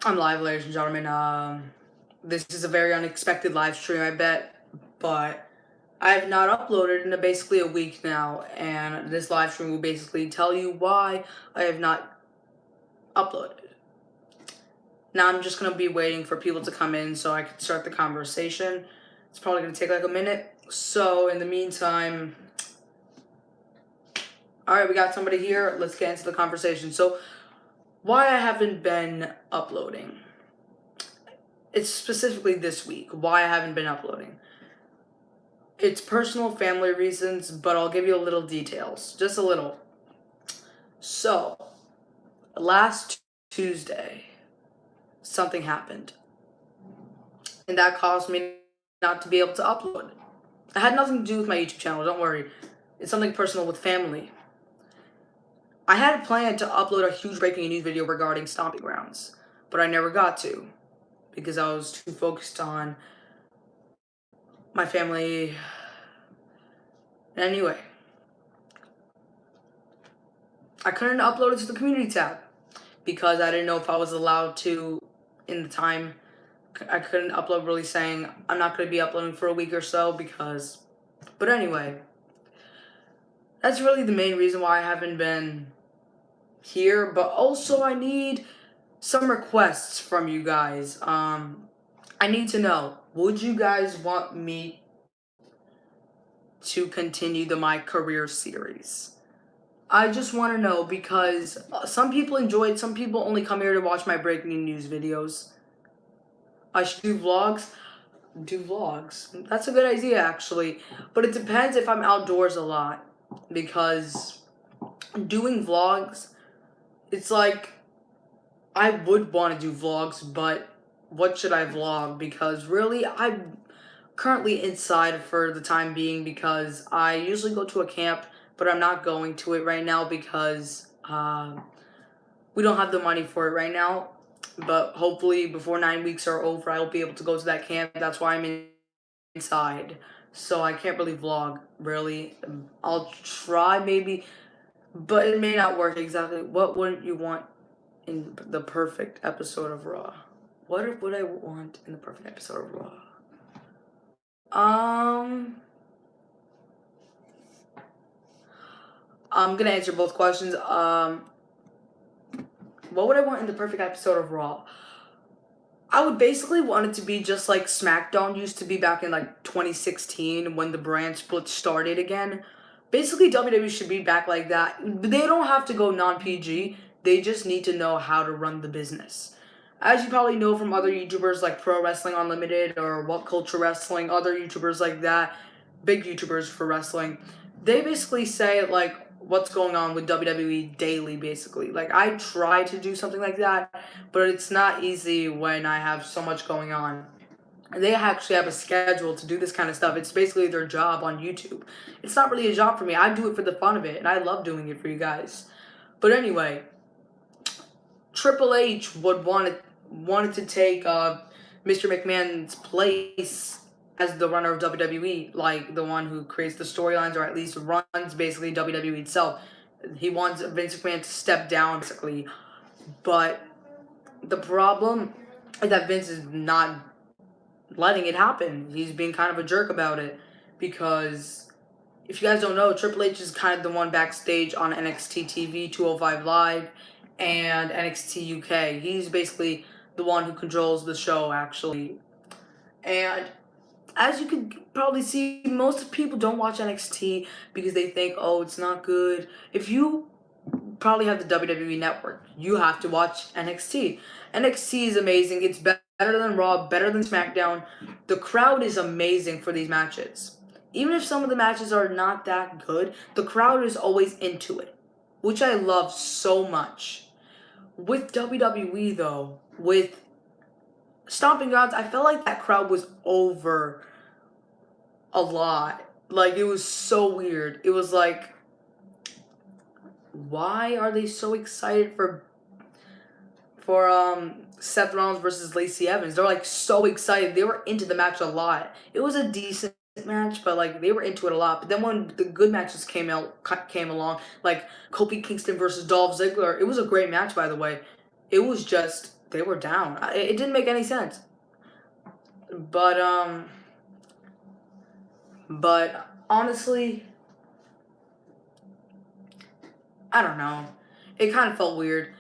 I'm live, ladies and gentlemen. This is a very unexpected live stream, I bet, but I have not uploaded in basically a week now, and this live stream will basically tell you why I have not uploaded. Now I'm just gonna be waiting for people to come in so I can start the conversation. It's probably gonna take like a minute. So in the meantime, all right, we got somebody here. Let's get into the conversation. So why I haven't been uploading? It's specifically this week. Why I haven't been uploading. It's personal family reasons, but I'll give you a little details. Just a little. So, last Tuesday, something happened. And that caused me not to be able to upload. It had nothing to do with my YouTube channel, don't worry. It's something personal with family. I had planned to upload a huge breaking news video regarding Stomping Grounds, but I never got to because I was too focused on my family. Anyway, I couldn't upload it to the community tab because I didn't know if I was allowed to in the time. I couldn't upload really saying I'm not going to be uploading for a week or so because, but anyway, that's really the main reason why I haven't been here, but also I need some requests from you guys. I need to know, would you guys want me to continue the My Career series? I just want to know because some people enjoy it, some people only come here to watch my breaking news videos. I should do vlogs. Do vlogs. That's a good idea, actually. But it depends if I'm outdoors a lot. Because doing vlogs, it's like, I would want to do vlogs, but what should I vlog? Because really, I'm currently inside for the time being because I usually go to a camp, but I'm not going to it right now because we don't have the money for it right now. But hopefully before 9 weeks are over, I'll be able to go to that camp. That's why I'm inside. So I can't really vlog, really. I'll try maybe, but it may not work exactly. What wouldn't you want in the perfect episode of Raw? What would I want in the perfect episode of Raw? I'm gonna answer both questions. What would I want in the perfect episode of Raw? I would basically want it to be just like SmackDown used to be back in like 2016 when the brand split started again. Basically, WWE should be back like that. They don't have to go non-PG. They just need to know how to run the business. As you probably know from other YouTubers like Pro Wrestling Unlimited or What Culture Wrestling, other YouTubers like that, big YouTubers for wrestling, they basically say like what's going on with WWE daily, basically. Like I try to do something like that, but it's not easy when I have so much going on. They actually have a schedule to do this kind of stuff. It's basically their job on YouTube. It's not really a job for me. I do it for the fun of it, and I love doing it for you guys. But anyway, Triple H would wanted to take Mr. McMahon's place as the runner of WWE, like the one who creates the storylines or at least runs basically WWE itself. He wants Vince McMahon to step down basically, but the problem is that Vince is not letting it happen. He's being kind of a jerk about it because if you guys don't know, Triple H is kind of the one backstage on NXT TV, 205 Live, and NXT UK. He's basically the one who controls the show, actually. And as you can probably see, most people don't watch NXT because they think, oh, it's not good. If you probably have the WWE Network, you have to watch NXT. NXT is amazing. It's better than Raw, better than SmackDown. The crowd is amazing for these matches. Even if some of the matches are not that good, the crowd is always into it, which I love so much. With WWE, though, with Stomping Grounds, I felt like that crowd was over a lot. Like, it was so weird. It was like, why are they so excited for Seth Rollins versus Lacey Evans? They're like so excited. They were into the match a lot. It was a decent match, but like they were into it a lot. But then when the good matches came along, like Kofi Kingston versus Dolph Ziggler, it was a great match, by the way. It was just they were down. It didn't make any sense. But honestly, I don't know. It kind of felt weird.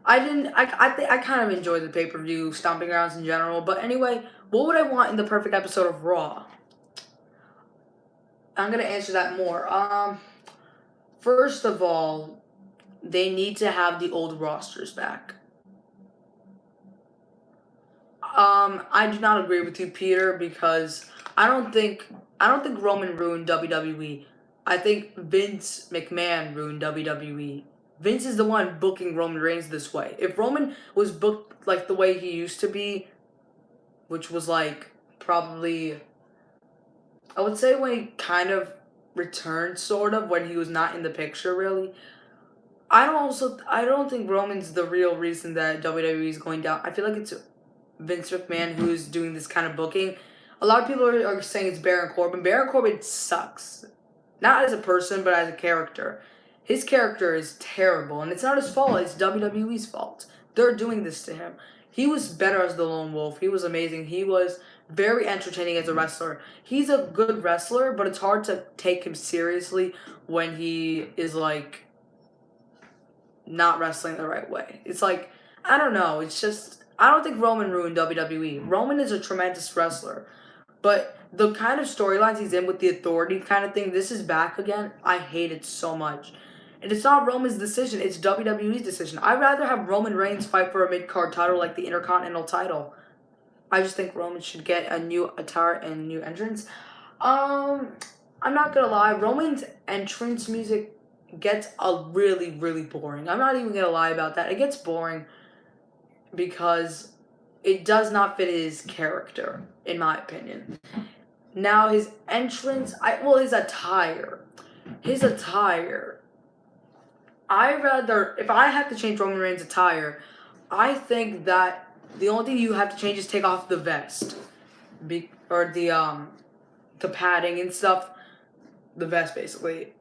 I didn't. I kind of enjoyed the pay-per-view stomping grounds in general. But anyway, what would I want in the perfect episode of Raw? I'm gonna answer that more. First of all, they need to have the old rosters back. I do not agree with you, Peter, because I don't think Roman ruined WWE. I think Vince McMahon ruined WWE. Vince is the one booking Roman Reigns this way. If Roman was booked like the way he used to be, which was like probably, I would say when he kind of returned, sort of, when he was not in the picture really. I don't think Roman's the real reason that WWE is going down. I feel like it's Vince McMahon who's doing this kind of booking. A lot of people are saying it's Baron Corbin. Baron Corbin sucks. Not as a person, but as a character. His character is terrible, and it's not his fault. It's WWE's fault. They're doing this to him. He was better as the Lone Wolf. He was amazing. He was very entertaining as a wrestler. He's a good wrestler, but it's hard to take him seriously when he is like not wrestling the right way. It's like, I don't know. It's just, I don't think Roman ruined WWE. Roman is a tremendous wrestler. But the kind of storylines he's in with the Authority kind of thing, this is back again. I hate it so much. And it's not Roman's decision, it's WWE's decision. I'd rather have Roman Reigns fight for a mid-card title like the Intercontinental title. I just think Roman should get a new attire and new entrance. I'm not gonna lie, Roman's entrance music gets really, really boring. I'm not even gonna lie about that. It gets boring because it does not fit his character, in my opinion. Now his entrance, his attire. If I had to change Roman Reigns' attire, I think that the only thing you have to change is take off the vest, or the padding and stuff, the vest basically.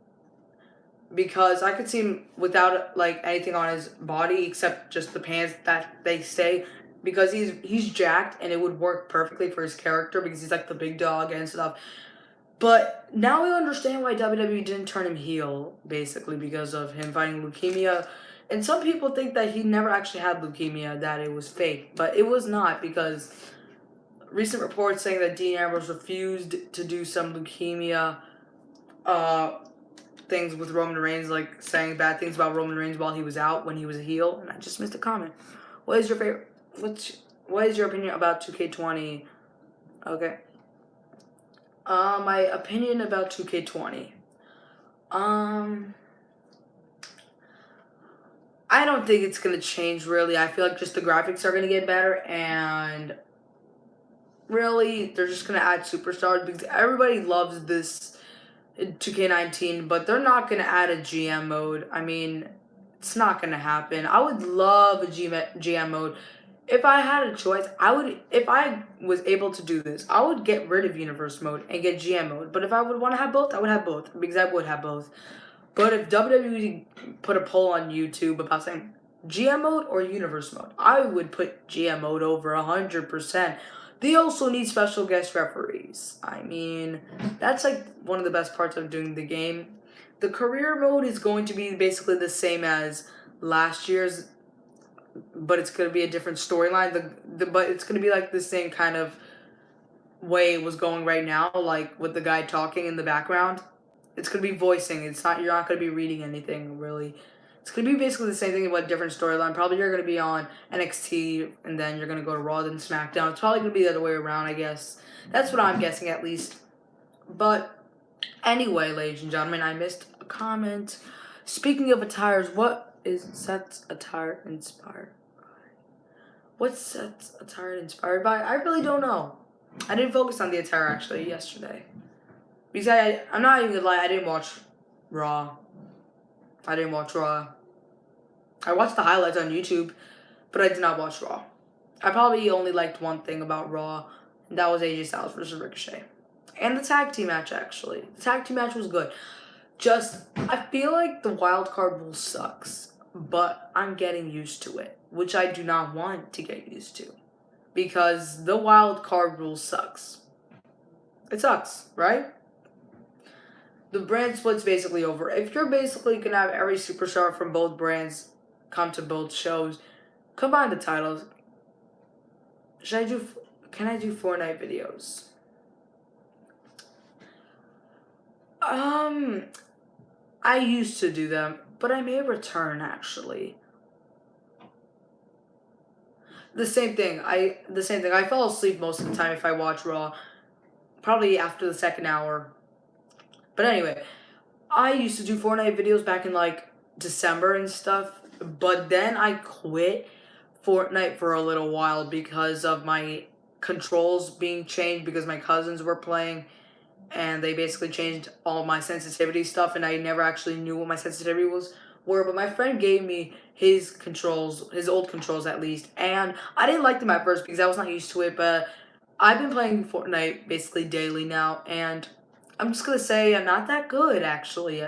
Because I could see him without like anything on his body except just the pants that they say. Because he's jacked and it would work perfectly for his character because he's like the big dog and stuff. But now we understand why WWE didn't turn him heel, basically because of him fighting leukemia. And some people think that he never actually had leukemia, that it was fake. But it was not, because recent reports saying that Dean Ambrose refused to do some leukemia things with Roman Reigns, like saying bad things about Roman Reigns while he was out when he was a heel. And I just missed a comment. What is your favorite? What is your opinion about 2K20? Okay. My opinion about 2K20. I don't think it's gonna change really. I feel like just the graphics are gonna get better, and really they're just gonna add superstars because everybody loves this 2K19, but they're not gonna add a GM mode. I mean, it's not gonna happen. I would love a GM mode. If I had a choice, if I was able to do this, I would get rid of Universe mode and get GM mode. But if I would want to have both, I would have both, because I would have both. But if WWE put a poll on YouTube about saying GM mode or Universe mode, I would put GM mode over 100%. They also need special guest referees. I mean, that's like one of the best parts of doing the game. The career mode is going to be basically the same as last year's, but it's going to be a different storyline. But it's going to be like the same kind of way it was going right now, like with the guy talking in the background. It's going to be voicing. You're not going to be reading anything, really. It's going to be basically the same thing, but different storyline. Probably you're going to be on NXT, and then you're going to go to Raw, then SmackDown. It's probably going to be the other way around, I guess. That's what I'm guessing, at least. But anyway, ladies and gentlemen, I missed a comment. Speaking of attires, what is Seth's attire inspired by? What's Seth's attire inspired by? I really don't know. I didn't focus on the attire, actually, yesterday. Because I'm not even gonna lie, I didn't watch Raw. I watched the highlights on YouTube, but I did not watch Raw. I probably only liked one thing about Raw, and that was AJ Styles versus Ricochet. And the tag team match, actually. The tag team match was good. I feel like the wild card rule sucks. but I'm getting used to it, which I do not want to get used to because the wild card rule sucks. It sucks, right? The brand split's basically over. If you're basically gonna have every superstar from both brands come to both shows, combine the titles. Should I do? Can I do Fortnite videos? Um, I used to do them, but I may return actually. The same thing. I fall asleep most of the time if I watch Raw. Probably after the second hour. But anyway, I used to do Fortnite videos back in like December and stuff, but then I quit Fortnite for a little while because of my controls being changed because my cousins were playing and they basically changed all my sensitivity stuff and I never actually knew what my sensitivity were, but my friend gave me his controls, his old controls at least, and I didn't like them at first because I was not used to it, but I've been playing Fortnite basically daily now, and I'm just gonna say I'm not that good actually.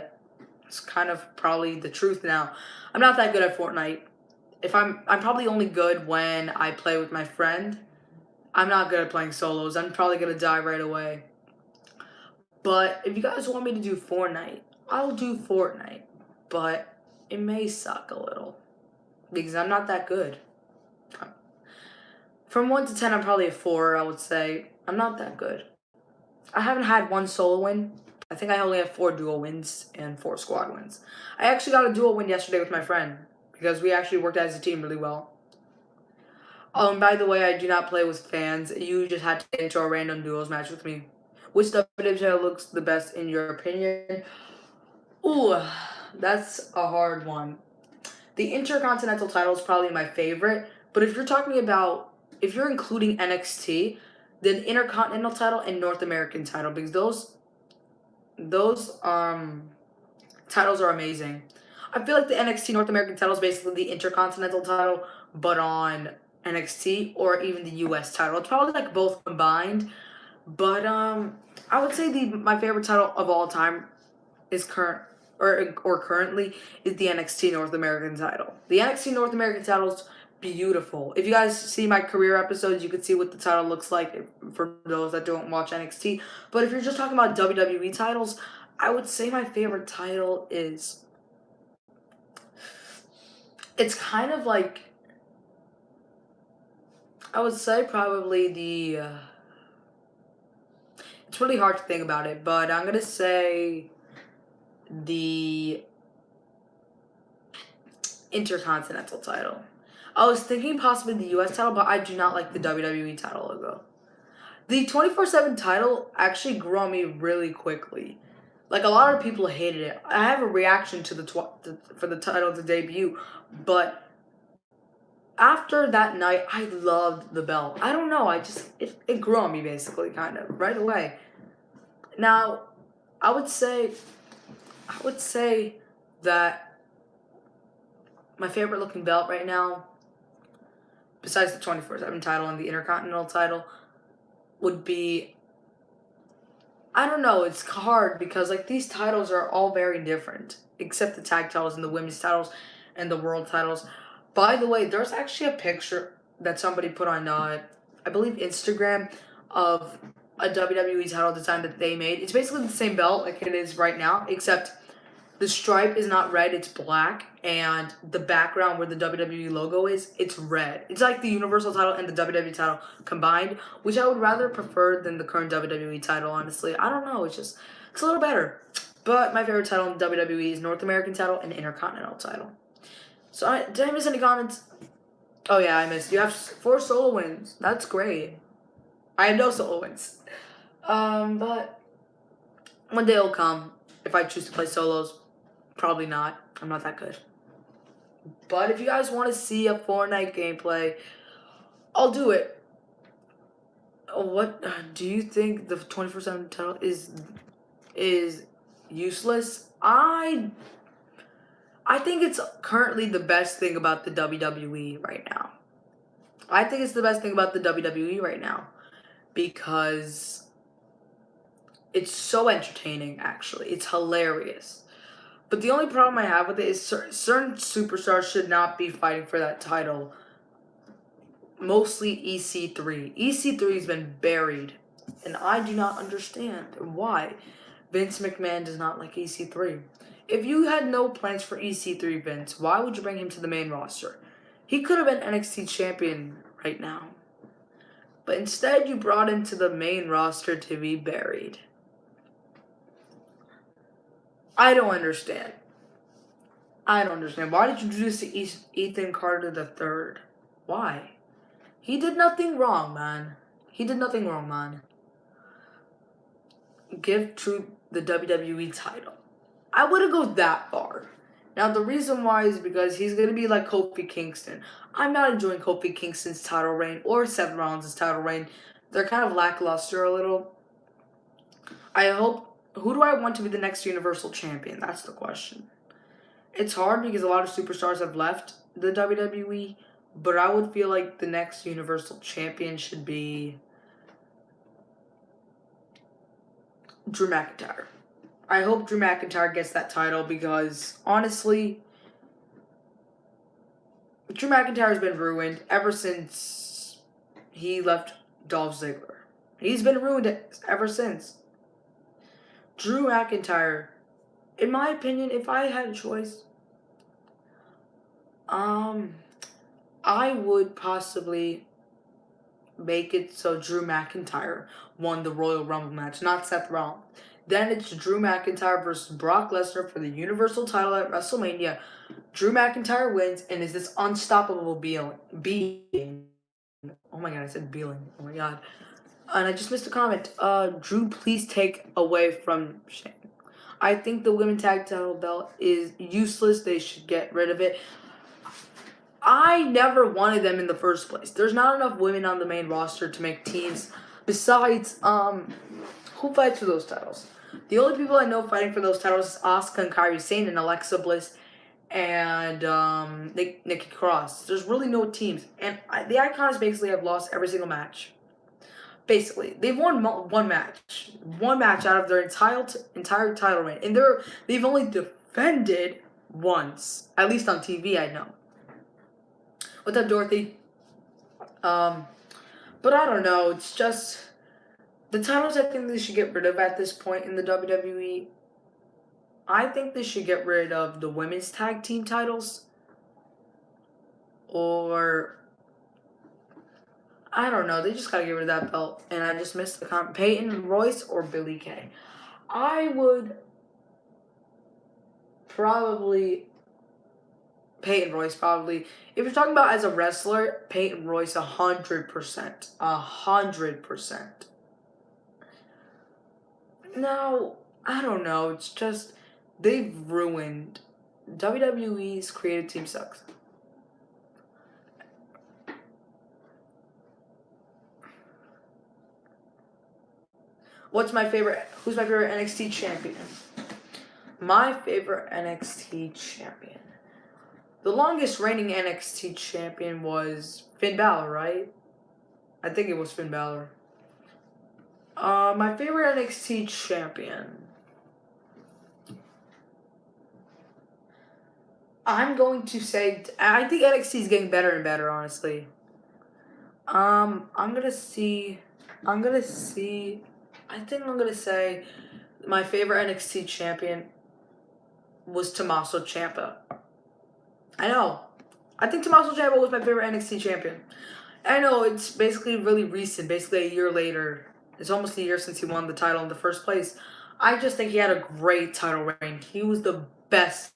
It's kind of probably the truth now. I'm not that good at Fortnite. If I'm probably only good when I play with my friend. I'm not good at playing solos. I'm probably gonna die right away. But if you guys want me to do Fortnite, I'll do Fortnite. But it may suck a little because I'm not that good. From 1 to 10, I'm probably a 4, I would say. I'm not that good. I haven't had one solo win. I think I only have 4 duo wins and 4 squad wins. I actually got a duo win yesterday with my friend because we actually worked as a team really well. By the way, I do not play with fans. You just had to get into a random duos match with me. Which WWE title looks the best in your opinion? Ooh, that's a hard one. The Intercontinental title is probably my favorite, but if you're including NXT, then Intercontinental title and North American title because those titles are amazing. I feel like the NXT North American title is basically the Intercontinental title, but on NXT or even the US title. It's probably like both combined, but I would say the my favorite title of all time is currently is the NXT North American title. The NXT North American title is beautiful. If you guys see my career episodes, you can see what the title looks like for those that don't watch NXT. But if you're just talking about WWE titles, I would say my favorite title is it's kind of like I would say probably the it's really hard to think about it, but I'm gonna say the Intercontinental title. I was thinking possibly the US title, but I do not like the WWE title logo. The 24/7 title actually grew on me really quickly. Like a lot of people hated it. I have a reaction to for the title to debut, but after that night, I loved the belt. I don't know. It grew on me basically, kind of right away. Now, I would say I would say that my favorite looking belt right now, besides the 24/7 title and the Intercontinental title, would be I don't know, it's hard because like these titles are all very different, except the tag titles and the women's titles and the world titles. By the way, there's actually a picture that somebody put on I believe Instagram of a WWE title design that they made. It's basically the same belt like it is right now, except the stripe is not red, it's black, and the background where the WWE logo is, it's red. It's like the Universal title and the WWE title combined, which I would rather prefer than the current WWE title, honestly. I don't know, it's a little better. But my favorite title in WWE is North American title and Intercontinental title. So, did I miss any comments? Oh yeah, I missed. You have 4 solo wins. That's great. I have no solo wins. But one day will come if I choose to play solos. Probably not. I'm not that good. But if you guys want to see a Fortnite gameplay, I'll do it. What do you think the 24/7 title is useless? I think it's currently the best thing about the WWE right now. I think it's the best thing about the WWE right now because it's so entertaining actually. It's hilarious. But the only problem I have with it is certain superstars should not be fighting for that title. Mostly EC3. EC3 has been buried, and I do not understand why Vince McMahon does not like EC3. If you had no plans for EC3, Vince, why would you bring him to the main roster? He could have been NXT champion right now. But instead, you brought him to the main roster to be buried. I don't understand. I don't understand. Why did you do this to Ethan Carter III? Why? He did nothing wrong, man. He did nothing wrong, man. Give Truth the WWE title. I wouldn't go that far. Now, the reason why is because he's going to be like Kofi Kingston. I'm not enjoying Kofi Kingston's title reign or Seth Rollins' title reign. They're kind of lackluster a little. I hope... Who do I want to be the next Universal Champion? That's the question. It's hard because a lot of superstars have left the WWE, but I would feel like the next Universal Champion should be Drew McIntyre. I hope Drew McIntyre gets that title because, honestly, Drew McIntyre has been ruined ever since he left Dolph Ziggler. He's been ruined ever since. Drew McIntyre, in my opinion, if I had a choice, I would possibly make it so Drew McIntyre won the Royal Rumble match, not Seth Rollins. Then it's Drew McIntyre versus Brock Lesnar for the Universal title at WrestleMania. Drew McIntyre wins and is this unstoppable being. Oh my god, I said being. Oh my god. And I just missed a comment. Drew, please take away from Shane. I think the women's tag title belt is useless. They should get rid of it. I never wanted them in the first place. There's not enough women on the main roster to make teams. Besides, who fights for those titles? The only people I know fighting for those titles is Asuka and Kairi Sane and Alexa Bliss and Nikki Cross. There's really no teams. And the Icons basically have lost every single match. Basically, they've won one match out of their entire title reign, and they've only defended once, at least on TV. I know. What's up, Dorothy? But I don't know. It's just the titles. I think they should get rid of at this point in the WWE. I think they should get rid of the women's tag team titles, or I don't know. They just gotta get rid of that belt. And I just missed the comment. Peyton Royce or Billie Kay. I would probably Peyton Royce probably. If you're talking about as a wrestler, Peyton Royce 100%. 100%. Now, I don't know. It's just they've ruined WWE's creative team sucks. Who's my favorite NXT champion? My favorite NXT champion. The longest reigning NXT champion was Finn Balor, right? I think it was Finn Balor. My favorite NXT champion. I'm going to say, I think NXT is getting better and better, honestly. I'm gonna say my favorite NXT champion was Tommaso Ciampa. I know. I think Tommaso Ciampa was my favorite NXT champion. I know it's basically really recent, basically a year later. It's almost a year since he won the title in the first place. I just think he had a great title reign. He was the best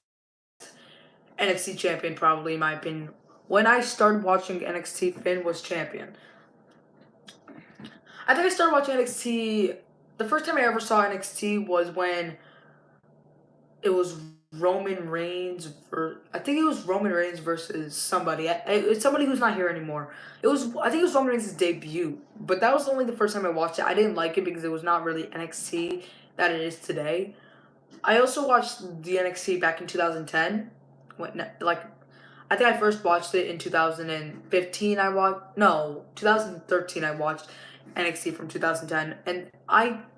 NXT champion, probably, in my opinion. When I started watching NXT, Finn was champion. I think I started watching NXT... The first time I ever saw NXT was when it was Roman Reigns. I think it was Roman Reigns versus somebody. It's somebody who's not here anymore. I think it was Roman Reigns' debut. But that was only the first time I watched it. I didn't like it because it was not really NXT that it is today. I also watched the NXT back in 2010. I think I first watched it in 2015. 2013 I watched NXT from 2010. And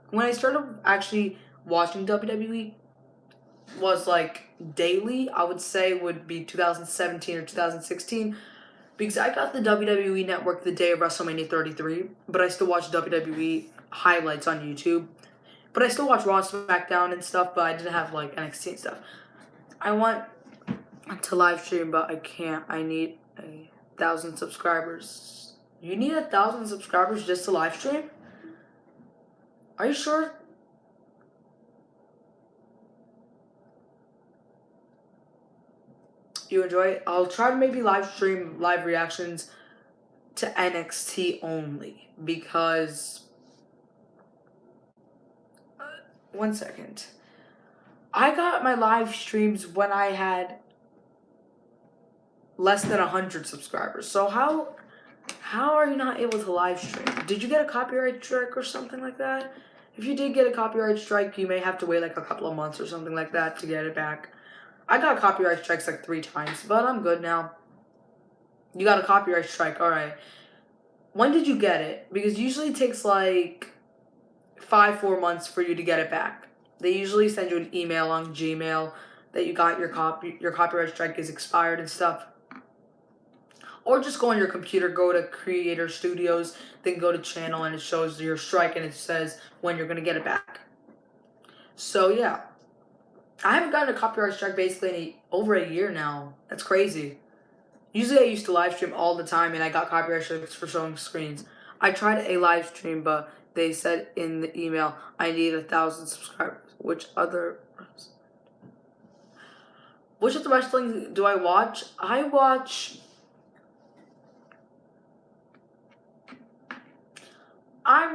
when I started actually watching WWE, was like daily, I would say would be 2017 or 2016 because I got the WWE Network the day of WrestleMania 33, but I still watch WWE highlights on YouTube. But I still watch Raw, SmackDown, and stuff, but I didn't have like NXT and stuff. I want to live stream, but I can't. I need 1,000 subscribers. You need 1,000 subscribers just to live stream? Are you sure? You enjoy it? I'll try to maybe live stream live reactions to NXT only because. One second. I got my live streams when I had less than 100 subscribers. So how are you not able to live stream? Did you get a copyright strike or something like that? If you did get a copyright strike, you may have to wait like a couple of months or something like that to get it back. I got copyright strikes like 3 times, but I'm good now. You got a copyright strike, alright. When did you get it? Because usually it takes like 4 months for you to get it back. They usually send you an email on Gmail that you got your copyright strike is expired and stuff. Or just go on your computer, go to Creator Studios, then go to channel and it shows your strike and it says when you're gonna get it back. So yeah. I haven't gotten a copyright strike basically in over a year now. That's crazy. Usually I used to live stream all the time and I got copyright strikes for showing screens. I tried a live stream, but they said in the email I need 1,000 subscribers. Which other wrestling do I watch? I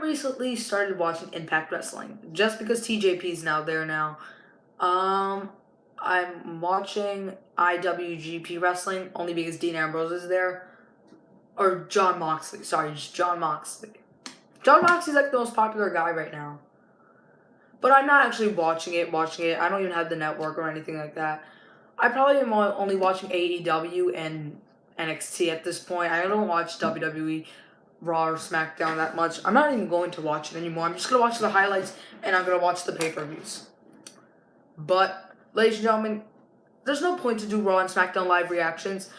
recently started watching Impact Wrestling just because TJP is now there now. I'm watching IWGP Wrestling only because Dean Ambrose is there. Or Jon Moxley. Sorry, just Jon Moxley. Jon Moxley's like the most popular guy right now. But I'm not actually watching it. I don't even have the network or anything like that. I probably am only watching AEW and NXT at this point. I don't watch WWE, Raw, or SmackDown that much. I'm not even going to watch it anymore. I'm just going to watch the highlights and I'm going to watch the pay-per-views. But, ladies and gentlemen, there's no point to do Raw and SmackDown live reactions.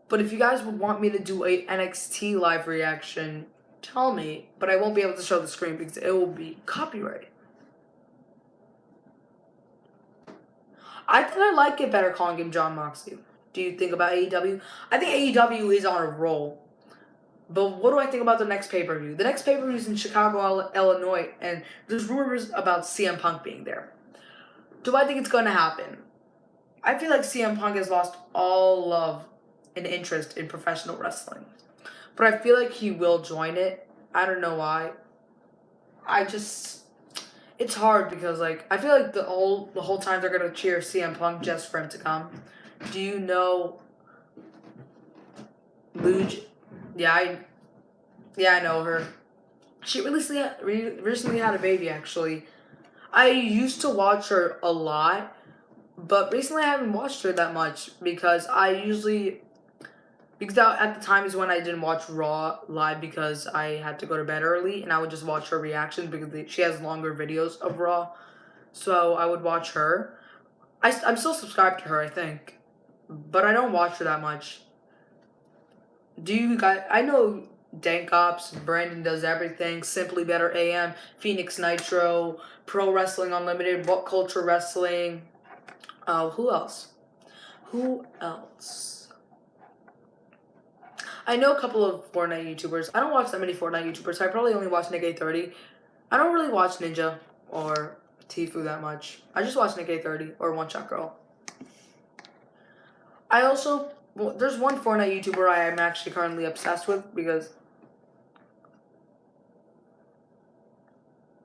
But if you guys would want me to do a NXT live reaction, tell me. But I won't be able to show the screen because it will be copyrighted. I think I like it better calling him Jon Moxley. Do you think about AEW? I think AEW is on a roll. But what do I think about the next pay-per-view? The next pay-per-view is in Chicago, Illinois, and there's rumors about CM Punk being there. Do I think it's going to happen? I feel like CM Punk has lost all love and interest in professional wrestling. But I feel like he will join it. I don't know why. It's hard because like I feel like the whole time they're gonna cheer CM Punk just for him to come. Do you know Luge? Yeah, I know her. She recently had a baby actually. I used to watch her a lot, but recently I haven't watched her that much because at the time is when I didn't watch Raw live because I had to go to bed early and I would just watch her reactions because she has longer videos of Raw. So I would watch her. I'm still subscribed to her, I think. But I don't watch her that much. Do you guys... I know Dank Ops, Brandon Does Everything, Simply Better AM, Phoenix Nitro, Pro Wrestling Unlimited, What Culture Wrestling. Who else? I know a couple of Fortnite YouTubers. I don't watch that many Fortnite YouTubers, so I probably only watch Nick830. I don't really watch Ninja or Tfue that much. I just watch Nick830 or One Shot Girl. There's one Fortnite YouTuber I am actually currently obsessed with because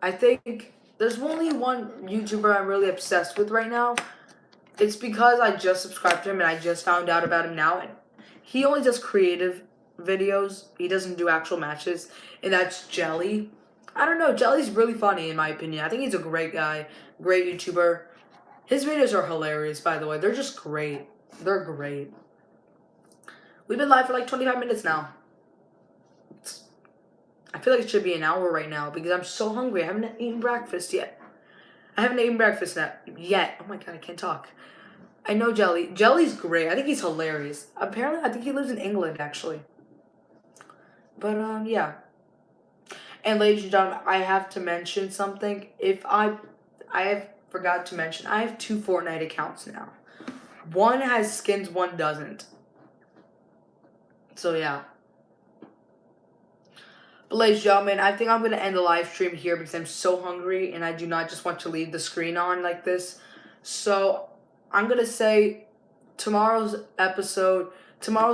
I think there's only one YouTuber I'm really obsessed with right now. It's because I just subscribed to him and I just found out about him now. And he only does creative videos. He doesn't do actual matches. And that's Jelly. I don't know. Jelly's really funny in my opinion. I think he's a great guy. Great YouTuber. His videos are hilarious, by the way. They're just great. They're great. We've been live for like 25 minutes now. I feel like it should be an hour right now because I'm so hungry. I haven't eaten breakfast yet. I haven't eaten breakfast yet. Oh my god, I can't talk. I know Jelly. Jelly's great. I think he's hilarious. Apparently, I think he lives in England, actually. But, yeah. And ladies and gentlemen, I have to mention something. I have forgot to mention, I have 2 Fortnite accounts now. One has skins, one doesn't. So, yeah. But ladies and gentlemen, I think I'm going to end the live stream here because I'm so hungry and I do not just want to leave the screen on like this. So I'm going to say tomorrow's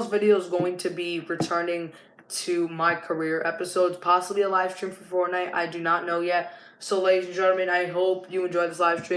video is going to be returning to my career episodes, possibly a live stream for Fortnite. I do not know yet. So ladies and gentlemen, I hope you enjoyed this live stream.